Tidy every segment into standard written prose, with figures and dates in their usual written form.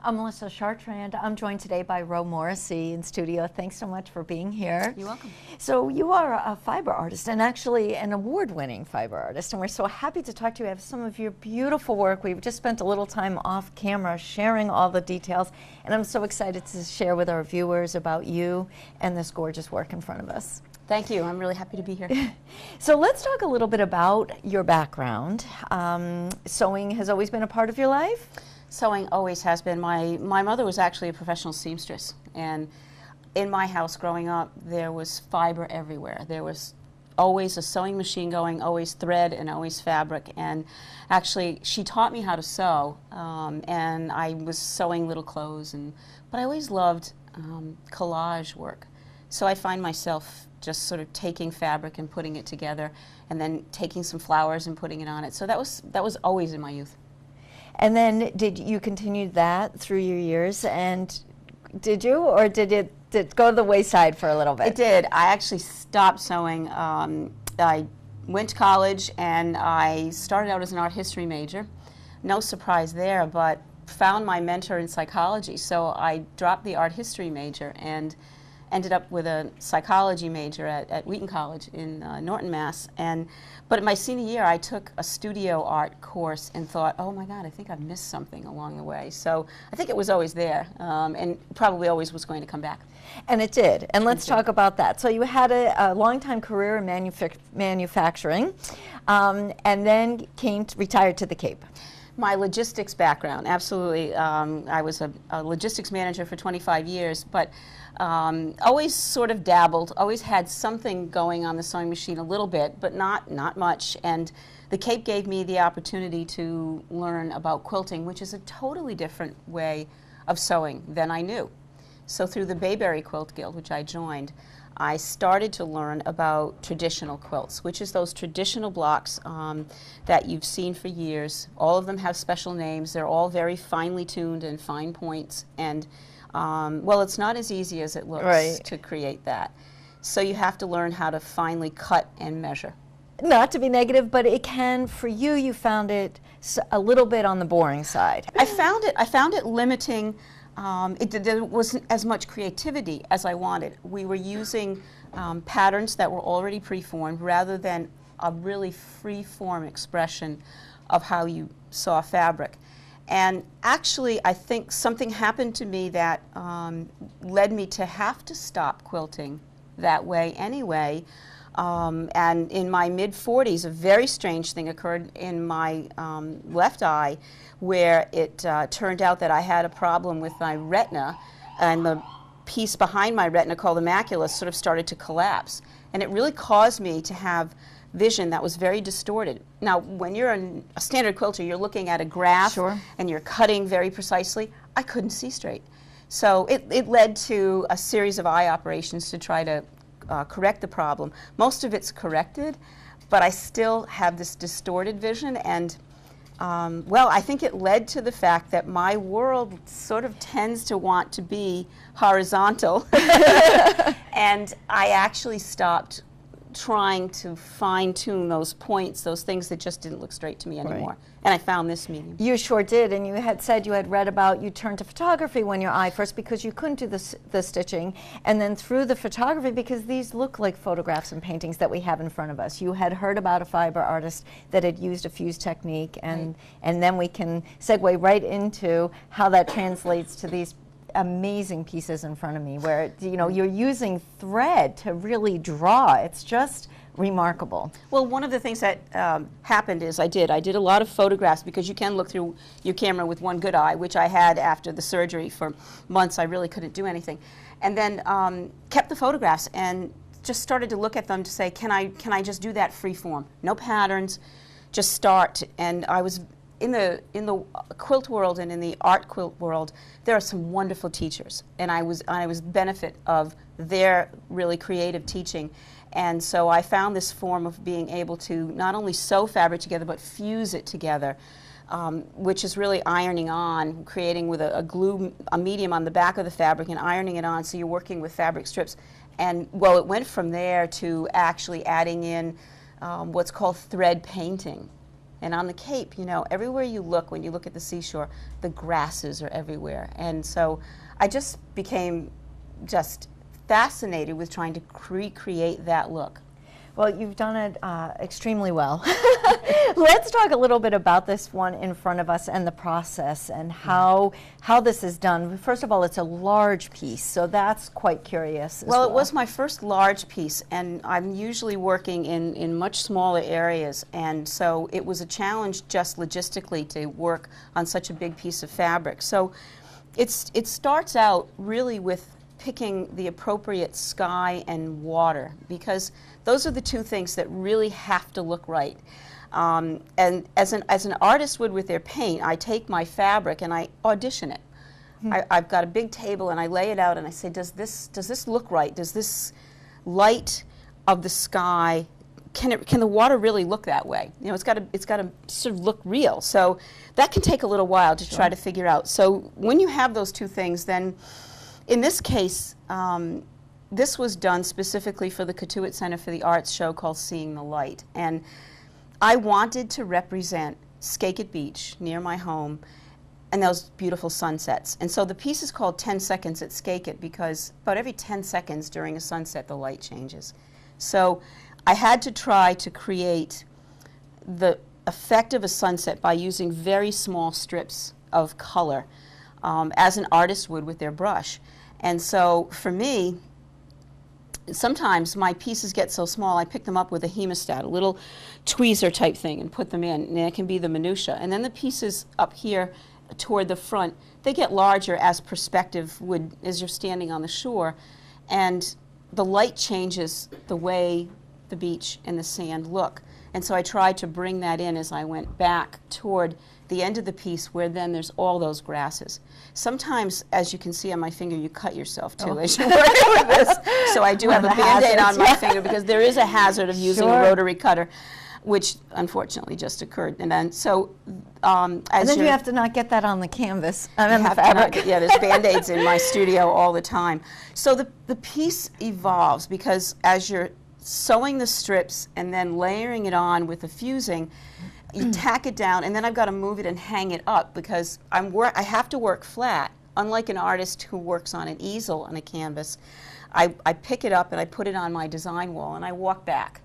I'm Melissa Chartrand. I'm joined today by Ro Morrissey in studio. Thanks so much for being here. You're welcome. So you are a fiber artist, and actually an award-winning fiber artist, and we're so happy to talk to you. I have some of your beautiful work. We've just spent a little time off camera sharing all the details, and I'm so excited to share with our viewers about you and this gorgeous work in front of us. Thank you. I'm really happy to be here. So let's talk a little bit about your background. Sewing has always been a part of your life? Sewing always has been. My mother was actually a professional seamstress, and in my house growing up there was fiber everywhere. There was always a sewing machine going, always thread and always fabric, and actually she taught me how to sew, and I was sewing little clothes, but I always loved collage work. So I find myself just sort of taking fabric and putting it together, and then taking some flowers and putting it on it. So that was always in my youth. And then did you continue that through your years, and did you, or did it go to the wayside for a little bit? It did. I actually stopped sewing. I went to college and I started out as an art history major. No surprise there, but found my mentor in psychology. So I dropped the art history major and ended up with a psychology major at Wheaton College in Norton, Mass. But in my senior year, I took a studio art course and thought, oh my God, I think I've missed something along the way. So I think it was always there, and probably always was going to come back. And it did. And let's talk about that. So you had a long-time career in manufacturing, and then retired to the Cape. My logistics background, absolutely. I was a logistics manager for 25 years, but always sort of dabbled, always had something going on the sewing machine a little bit, but not much. And the Cape gave me the opportunity to learn about quilting, which is a totally different way of sewing than I knew. So through the Bayberry Quilt Guild, which I joined, I started to learn about traditional quilts, which is those traditional blocks that you've seen for years. All of them have special names. They're all very finely tuned and fine points. And well, it's not as easy as it looks to create that. So you have to learn how to finely cut and measure. Not to be negative, but it can, for you, you found it a little bit on the boring side. I found it limiting. There wasn't as much creativity as I wanted. We were using patterns that were already preformed rather than a really free-form expression of how you saw fabric. And actually, I think something happened to me that led me to have to stop quilting that way anyway. And in my mid-40s, a very strange thing occurred in my left eye, where it turned out that I had a problem with my retina, and the piece behind my retina called the macula sort of started to collapse. And it really caused me to have vision that was very distorted. Now, when you're a standard quilter, you're looking at a graph and you're cutting very precisely. I couldn't see straight. So it led to a series of eye operations to try to correct the problem. Most of it's corrected, but I still have this distorted vision, and well, I think it led to the fact that my world sort of tends to want to be horizontal, and I actually stopped trying to fine-tune those points, those things that just didn't look straight to me anymore. And I found this medium. You sure did, and you had said you had read about, you turned to photography when your eye first because you couldn't do the stitching, and then through the photography, because these look like photographs and paintings that we have in front of us. You had heard about a fiber artist that had used a fuse technique, and then we can segue right into how that translates to these amazing pieces in front of me, where you're using thread to really draw. It's just remarkable. Well, one of the things that happened is I did a lot of photographs, because you can look through your camera with one good eye, which I had after the surgery. For months I really couldn't do anything, and then kept the photographs and just started to look at them to say, can I just do that free form, no patterns, just start. And I was in the quilt world and in the art quilt world, there are some wonderful teachers, and I was benefit of their really creative teaching. And so I found this form of being able to not only sew fabric together but fuse it together, which is really ironing on, creating with a medium on the back of the fabric and ironing it on, so you're working with fabric strips. And well, it went from there to actually adding in what's called thread painting. And on the Cape, you know, everywhere you look, when you look at the seashore, the grasses are everywhere. And so I just became just fascinated with trying to recreate that look. Well, you've done it extremely well. Let's talk a little bit about this one in front of us and the process and how this is done. First of all, it's a large piece, so that's quite curious as well. Well, it was my first large piece, and I'm usually working in much smaller areas, and so it was a challenge just logistically to work on such a big piece of fabric. So it starts out really with picking the appropriate sky and water, because those are the two things that really have to look right. And as an artist would with their paint, I take my fabric and I audition it. I've got a big table and I lay it out and I say, does this look right? Does this light of the sky, can the water really look that way? You know, it's got to sort of look real. So that can take a little while to try to figure out. So when you have those two things, then in this case, this was done specifically for the Cotuit Center for the Arts show called Seeing the Light. And I wanted to represent Skakit Beach near my home and those beautiful sunsets. And so the piece is called 10 Seconds at Skakit because about every 10 seconds during a sunset, the light changes. So I had to try to create the effect of a sunset by using very small strips of color, as an artist would with their brush. And so for me, sometimes my pieces get so small, I pick them up with a hemostat, a little tweezer type thing, and put them in, and it can be the minutia. And then the pieces up here toward the front, they get larger as perspective would as you're standing on the shore, and the light changes the way the beach and the sand look. And so I tried to bring that in as I went back toward the end of the piece where then there's all those grasses. Sometimes, as you can see on my finger, you cut yourself too as you're working with this. So I do have a Band-Aid on my finger because there is a hazard of using a rotary cutter, which unfortunately just occurred. And then so and then you have to not get that on the canvas, on the fabric. Yeah, there's Band-Aids in my studio all the time. So the piece evolves because as you're sewing the strips and then layering it on with the fusing, you tack it down, and then I've got to move it and hang it up because I have to work flat. Unlike an artist who works on an easel on a canvas, I pick it up and I put it on my design wall and I walk back,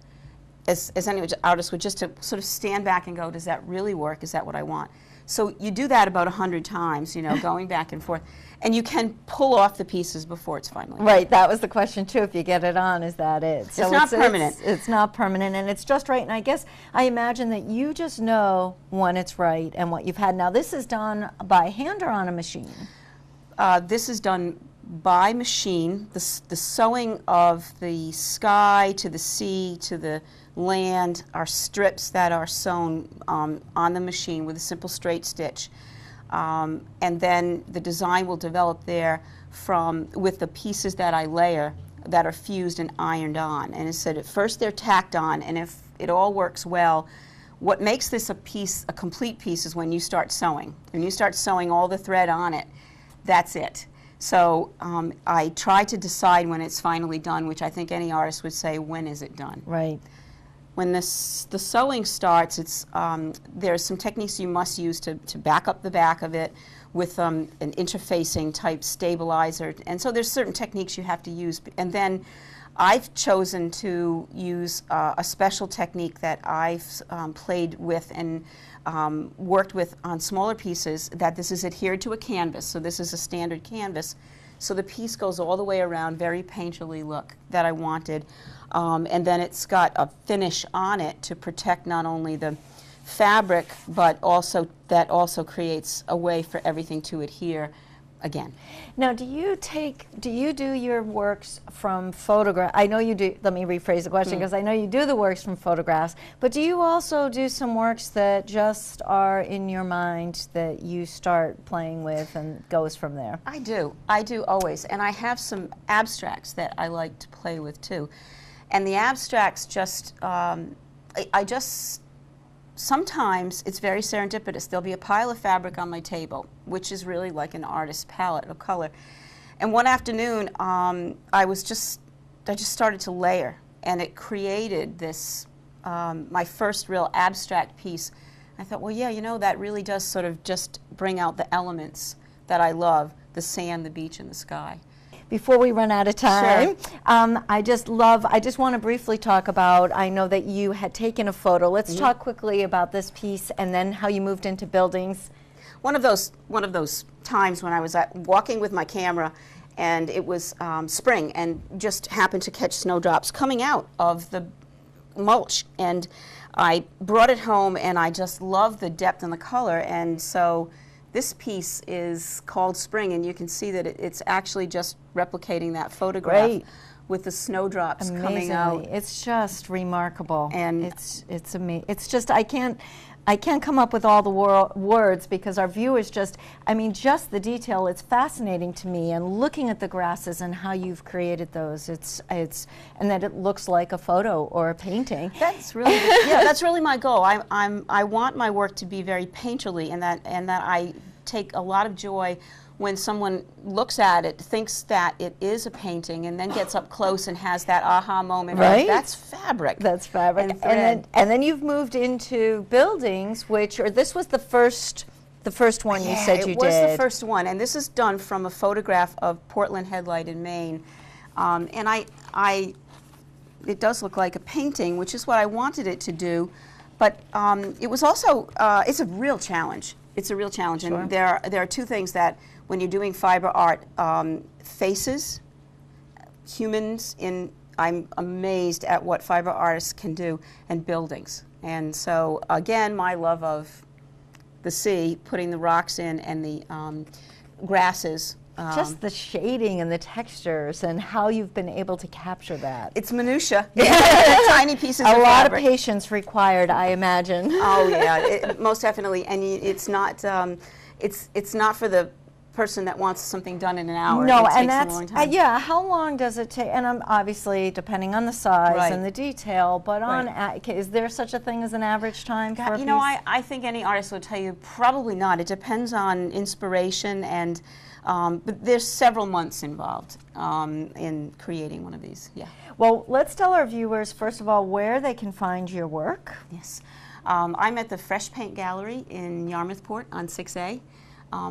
as any artist would, just to sort of stand back and go, does that really work? Is that what I want? So you do that about 100 times, you know, going back and forth. And you can pull off the pieces before it's finally done. Right, that was the question too. If you get it on, is that it? So it's not permanent. It's not permanent, and it's just right. And I guess I imagine that you just know when it's right and what you've had. Now, this is done by hand or on a machine? This is done by machine. The sewing of the sky to the sea to the land are strips that are sewn on the machine with a simple straight stitch. And then the design will develop there with the pieces that I layer that are fused and ironed on. And it said at first they're tacked on, and if it all works well, what makes this a complete piece is when you start sewing. When you start sewing all the thread on it, that's it. So I try to decide when it's finally done, which I think any artist would say, when is it done? Right. When the sewing starts, there's some techniques you must use to back up the back of it with an interfacing type stabilizer. And so there's certain techniques you have to use. And then I've chosen to use a special technique that I've played with and worked with on smaller pieces, that this is adhered to a canvas. So this is a standard canvas. So the piece goes all the way around, very painterly look that I wanted. And then it's got a finish on it to protect not only the fabric, but also that also creates a way for everything to adhere again. Now, do you do your works from photograph? I know you do. Let me rephrase the question, because I know you do the works from photographs, but do you also do some works that just are in your mind that you start playing with and goes from there? I do always, and I have some abstracts that I like to play with too. And the abstracts sometimes it's very serendipitous. There'll be a pile of fabric on my table, which is really like an artist's palette of color. And one afternoon, I just started to layer, and it created this, my first real abstract piece I thought, well, yeah, you know, that really does sort of just bring out the elements that I love, the sand, the beach, and the sky. Before we run out of time, Sure. I just want to briefly talk about, I know that you had taken a photo. Let's talk quickly about this piece and then how you moved into buildings. One of those times when I was walking with my camera, and it was spring, and just happened to catch snowdrops coming out of the mulch, and I brought it home, and I just loved the depth and the color, and so this piece is called Spring, and you can see that it's actually just replicating that photograph. Great. With the snowdrops coming Amazingly. out. It's just remarkable. And it's amazing. It's just, I can't come up with all the words, because our viewers just, I mean, just the detail, it's fascinating to me, and looking at the grasses and how you've created those, and that it looks like a photo or a painting. That's really, yeah, that's really my goal. I want my work to be very painterly, and that I take a lot of joy when someone looks at it, thinks that it is a painting, and then gets up close and has that aha moment. Right? That's fabric. That's fabric. And then you've moved into buildings, this was the first one you said you did. It was the first one, and this is done from a photograph of Portland Headlight in Maine. And it does look like a painting, which is what I wanted it to do, but it was also, it's a real challenge. It's a real challenge, Sure. and there are two things that when you're doing fiber art, faces, humans, I'm amazed at what fiber artists can do, and buildings. And so again, my love of the sea, putting the rocks in, and the grasses. Just the shading and the textures and how you've been able to capture that. It's minutia. Tiny pieces of fabric. A lot of patience required, I imagine. Oh yeah, most definitely. And it's not for the person that wants something done in an hour. No, it and takes a long that's time. yeah. How long does it take? And obviously depending on the size Right. and the detail, but Right. is there such a thing as an average time for a You know, piece? I think any artist would tell you probably not. It depends on inspiration, and but there's several months involved in creating one of these. Yeah. Well, let's tell our viewers first of all where they can find your work. Yes. I'm at the Fresh Paint Gallery in Yarmouthport on 6A.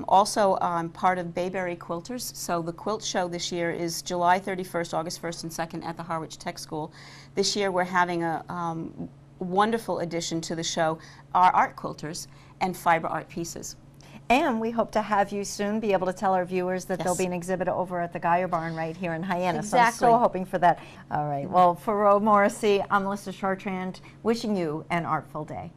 Also, I'm part of Bayberry Quilters, so the quilt show this year is July 31st, August 1st, and 2nd at the Harwich Tech School. This year we're having a wonderful addition to the show, our art quilters and fiber art pieces. And we hope to have you soon be able to tell our viewers that there'll Yes. be an exhibit over at the Geyer Barn right here in Hyannis. Exactly. I'm so hoping for that. All right. Well, for Ro Morrissey, I'm Melissa Chartrand, wishing you an artful day.